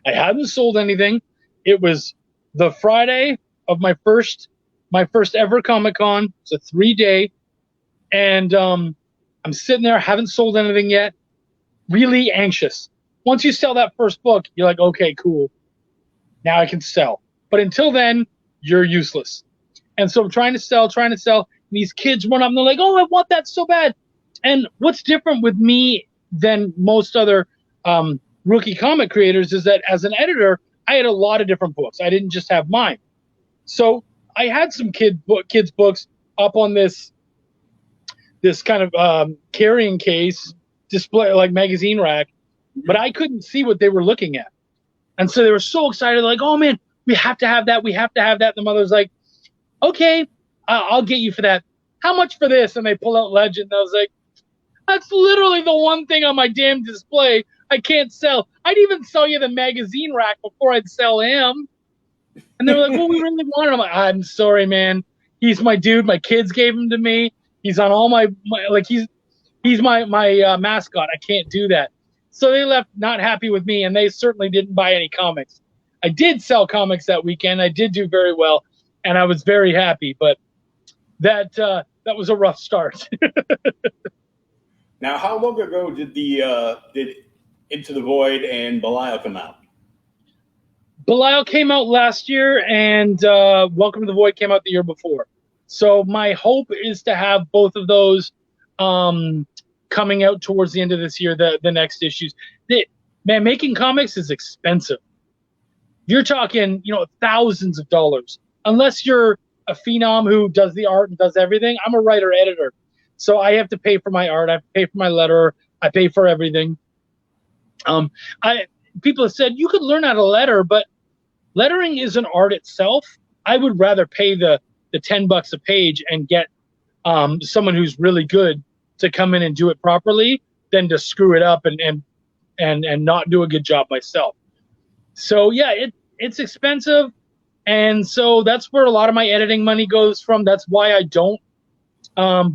I hadn't sold anything. It was the Friday of my first ever Comic-Con. It's a 3-day. And I'm sitting there, haven't sold anything yet, really anxious. Once you sell that first book, you're like, okay, cool. Now I can sell. But until then, you're useless. And so I'm trying to sell. And these kids run up and they're like, oh, I want that so bad. And what's different with me than most other rookie comic creators is that as an editor, I had a lot of different books. I didn't just have mine. So I had some kids' books up on this kind of carrying case display, like magazine rack, but I couldn't see what they were looking at. And so they were so excited, like, oh man, we have to have that. We have to have that. And the mother's like, okay, I'll get you for that. How much for this? And they pull out Legend. And I was like, that's literally the one thing on my damn display I can't sell. I'd even sell you the magazine rack before I'd sell him. And they were like, well, we really want it. I'm like, I'm sorry, man. He's my dude. My kids gave him to me. He's on all my like, he's my mascot. I can't do that. So they left not happy with me, and they certainly didn't buy any comics. I did sell comics that weekend. I did do very well, and I was very happy. But that was a rough start. Now, how long ago did Into the Void and Belial come out? Belial came out last year, and Welcome to the Void came out the year before. So my hope is to have both of those coming out towards the end of this year, the next issues. Man, making comics is expensive. You're talking, thousands of dollars. Unless you're a phenom who does the art and does everything. I'm a writer-editor. So I have to pay for my art. I have to pay for my letter. I pay for everything. People have said, you could learn how to letter, but lettering is an art itself. I would rather pay the $10 a page and get someone who's really good to come in and do it properly than to screw it up and not do a good job myself. So yeah, it's expensive, and so that's where a lot of my editing money goes from. That's why I don't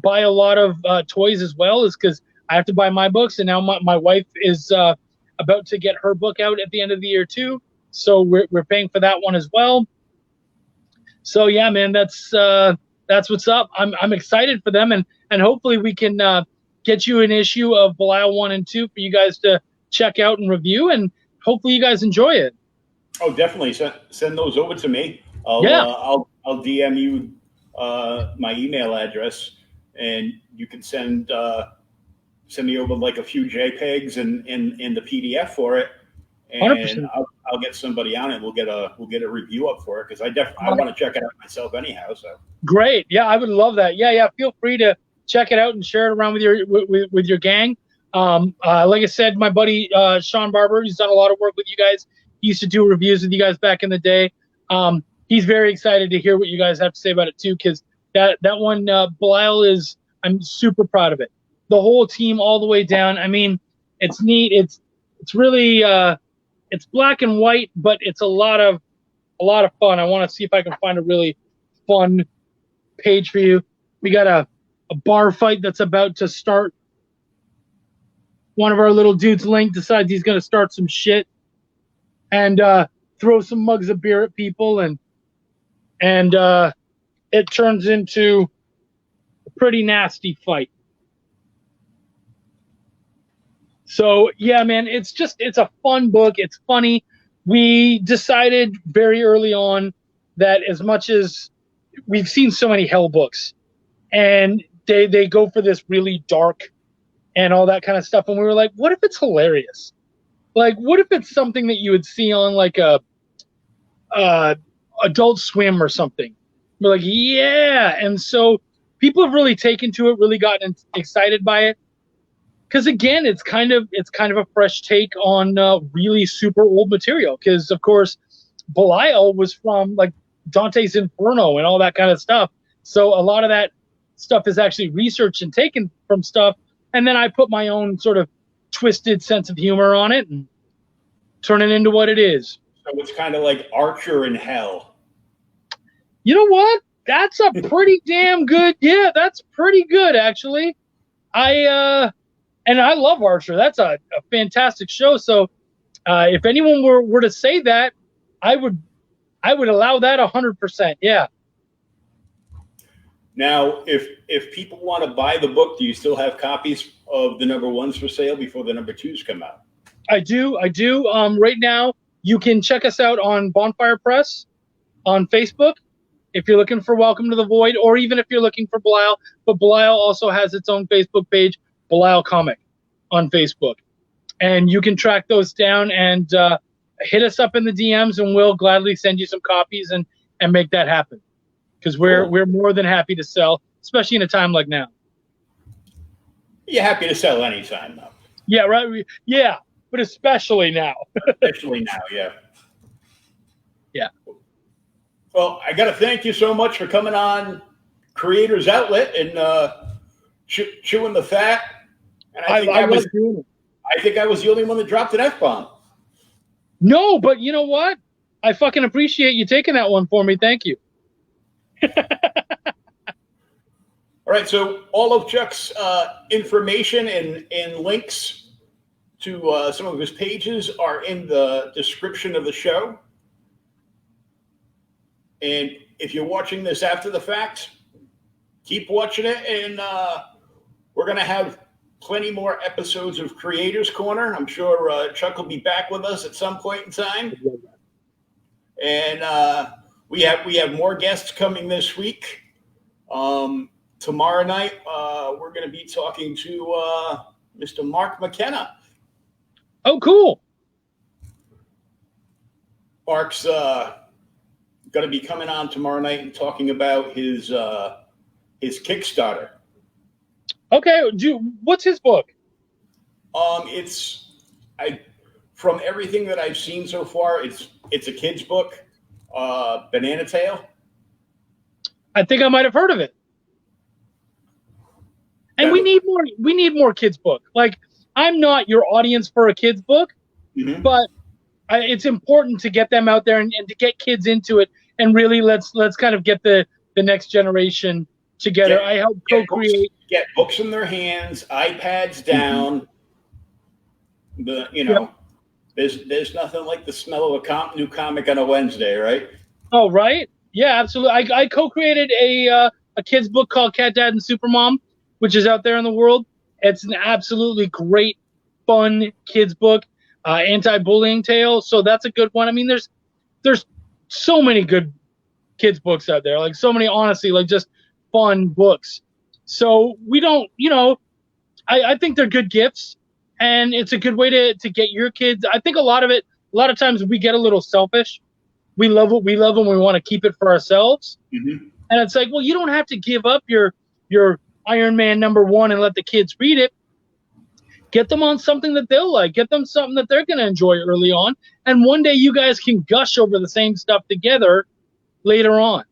buy a lot of toys as well, is because I have to buy my books, and now my wife is about to get her book out at the end of the year too, so we're paying for that one as well. So yeah, man, that's what's up. I'm excited for them, and hopefully we can get you an issue of Belial 1 and 2 for you guys to check out and review, and hopefully you guys enjoy it. Oh, definitely send those over to me. I'll DM you my email address, and you can send me over like a few JPEGs and the PDF for it, and 100%. I'll get somebody on it. We'll get a review up for it, because I want to check it out myself anyhow. So great, yeah, I would love that. Yeah, feel free to check it out and share it around with your gang. Like I said, my buddy Sean Barber, he's done a lot of work with you guys. He used to do reviews with you guys back in the day. He's very excited to hear what you guys have to say about it too, because that one, Belial, I'm super proud of it. The whole team all the way down. I mean, it's neat. It's really it's black and white, but it's a lot of fun. I want to see if I can find a really fun page for you. We got a bar fight that's about to start. One of our little dudes, Link, decides he's going to start some shit and throw some mugs of beer at people, and it turns into a pretty nasty fight. So yeah, man, it's a fun book. It's funny. We decided very early on that as much as we've seen so many Hell books, and they go for this really dark and all that kind of stuff, and we were like, what if it's hilarious? Like, what if it's something that you would see on like a Adult Swim or something? We're like, yeah. And so people have really taken to it, really gotten excited by it. Because again, it's kind of a fresh take on really super old material. Because of course, Belial was from like Dante's Inferno and all that kind of stuff. So a lot of that stuff is actually researched and taken from stuff, and then I put my own sort of twisted sense of humor on it and turn it into what it is. So it's kind of like Archer in Hell. You know what? That's a pretty damn good. Yeah, that's pretty good actually. I love Archer. That's a fantastic show. So if anyone were to say that, I would allow that 100%. Yeah. Now, if people want to buy the book, do you still have copies of the number 1s for sale before the number 2s come out? I do. Right now, you can check us out on Bonfire Press on Facebook if you're looking for Welcome to the Void, or even if you're looking for Belial. But Belial also has its own Facebook page, Belial Comic, on Facebook. And you can track those down and hit us up in the DMs, and we'll gladly send you some copies and make that happen. Because we're more than happy to sell, especially in a time like now. You're happy to sell anytime, though. Yeah, right. Yeah, but especially now. Especially now, yeah. Yeah. Well, I got to thank you so much for coming on Creators Outlet and chewing the fat. And I think I was the only one that dropped an F-bomb. No, but you know what? I fucking appreciate you taking that one for me. Thank you. All right, so all of Chuck's information and links to some of his pages are in the description of the show. And if you're watching this after the fact, keep watching it, and we're going to have plenty more episodes of Creators Corner. I'm sure Chuck will be back with us at some point in time. And we have more guests coming this week. Tomorrow night, we're going to be talking to Mr. Mark McKenna. Oh, cool. Mark's going to be coming on tomorrow night and talking about his Kickstarter. Okay, what's his book? From everything that I've seen so far, it's a kid's book, Banana Tale. I think I might have heard of it. And we need more kids book. Like, I'm not your audience for a kids book, but it's important to get them out there and to get kids into it, and really let's kind of get the next generation together. I help co-create. Get books in their hands, iPads down. There's nothing like the smell of a new comic on a Wednesday, right? Oh, right. Yeah, absolutely. I co-created a kids book called Cat Dad and Supermom, which is out there in the world. It's an absolutely great, fun kids book, anti-bullying tale. So that's a good one. I mean, there's so many good kids books out there. Like, so many, honestly, like, just fun books. So we don't, I think they're good gifts, and it's a good way to get your kids. I think a lot of times we get a little selfish. We love what we love and we want to keep it for ourselves. And it's like, well, you don't have to give up your Iron Man #1 and let the kids read it. Get them on something that they'll like. Get them something that they're going to enjoy early on. And one day you guys can gush over the same stuff together later on.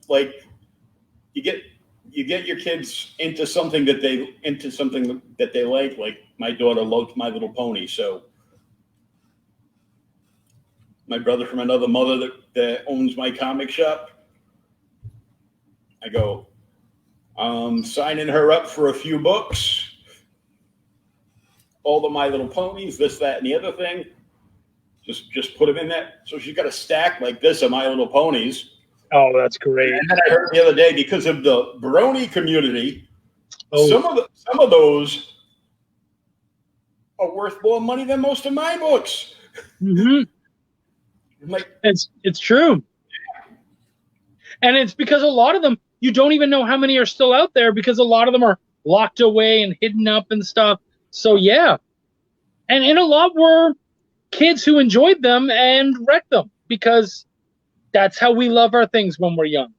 Like, you get your kids into something that they like. Like, my daughter loves My Little Pony, so my brother from another mother that owns my comic shop, I go, signing her up for a few books, all the My Little Ponies, this, that, and the other thing. Just put them in that. So she's got a stack like this of My Little Ponies. Oh, that's great. And then I heard the other day, because of the brony community, some of those are worth more money than most of my books. Like, it's true. And it's because a lot of them, you don't even know how many are still out there, because a lot of them are locked away and hidden up and stuff. So yeah. And a lot were kids who enjoyed them and wrecked them, because that's how we love our things when we're young.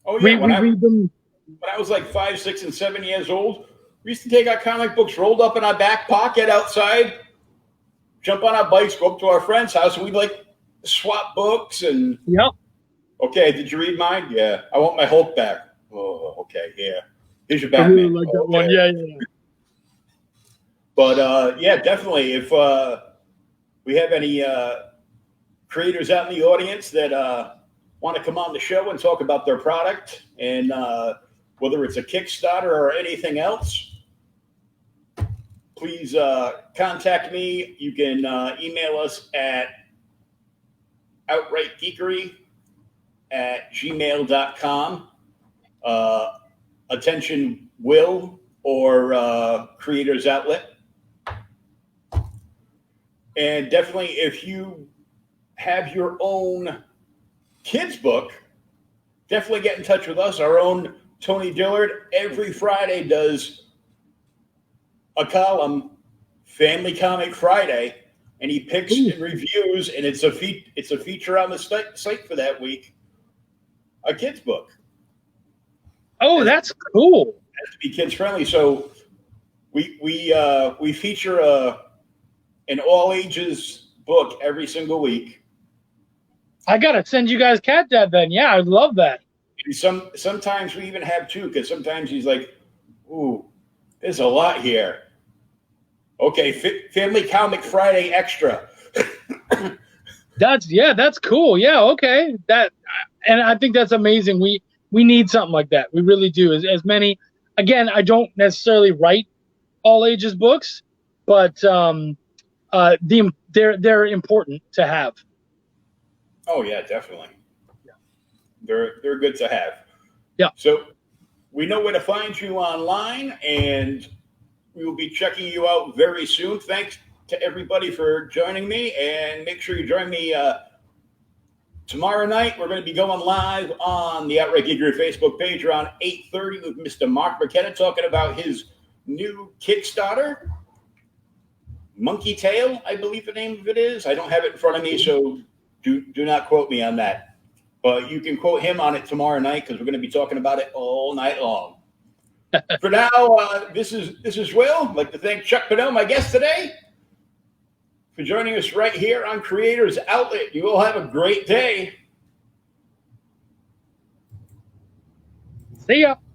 Oh yeah, we read them. When I was like 5, 6, and 7 years old, we used to take our comic books rolled up in our back pocket outside, jump on our bikes, go up to our friend's house, and we'd like swap books. And okay, did you read mine? Yeah, I want my Hulk back. Oh, okay, yeah. Here's your Batman. I really like that one. Yeah. But yeah, definitely. If we have any creators out in the audience that want to come on the show and talk about their product, and whether it's a Kickstarter or anything else, please contact me. You can email us at outrightgeekery@gmail.com. Attention Will or Creators Outlet. And definitely, if you have your own kids book, definitely get in touch with us. Our own Tony Dillard every Friday does a column, Family Comic Friday, and he picks and reviews, and it's a feature on the site for that week, a kids book. Oh, that's cool. It has to be kids friendly. So we feature an all ages book every single week. I gotta send you guys Cat Dad then. Yeah, I'd love that. And sometimes we even have two, because sometimes he's like, "Ooh, there's a lot here." Okay, Family Comic Friday Extra. That's cool. Yeah, okay. And I think that's amazing. We need something like that. We really do. As many. Again, I don't necessarily write all ages books, but they're important to have. Oh yeah, definitely. Yeah. They're good to have. Yeah. So We know where to find you online, and we will be checking you out very soon. Thanks to everybody for joining me, and make sure you join me tomorrow night. We're going to be going live on the Outright Geekery Facebook page around 8:30 with Mr. Mark McKenna talking about his new Kickstarter, Monkey Tail, I believe the name of it is. I don't have it in front of me, so do not quote me on that. But you can quote him on it tomorrow night because we're going to be talking about it all night long. For now, this is Will. I'd like to thank Chuck Pineau, my guest today, for joining us right here on Creators Outlet. You all have a great day. See ya.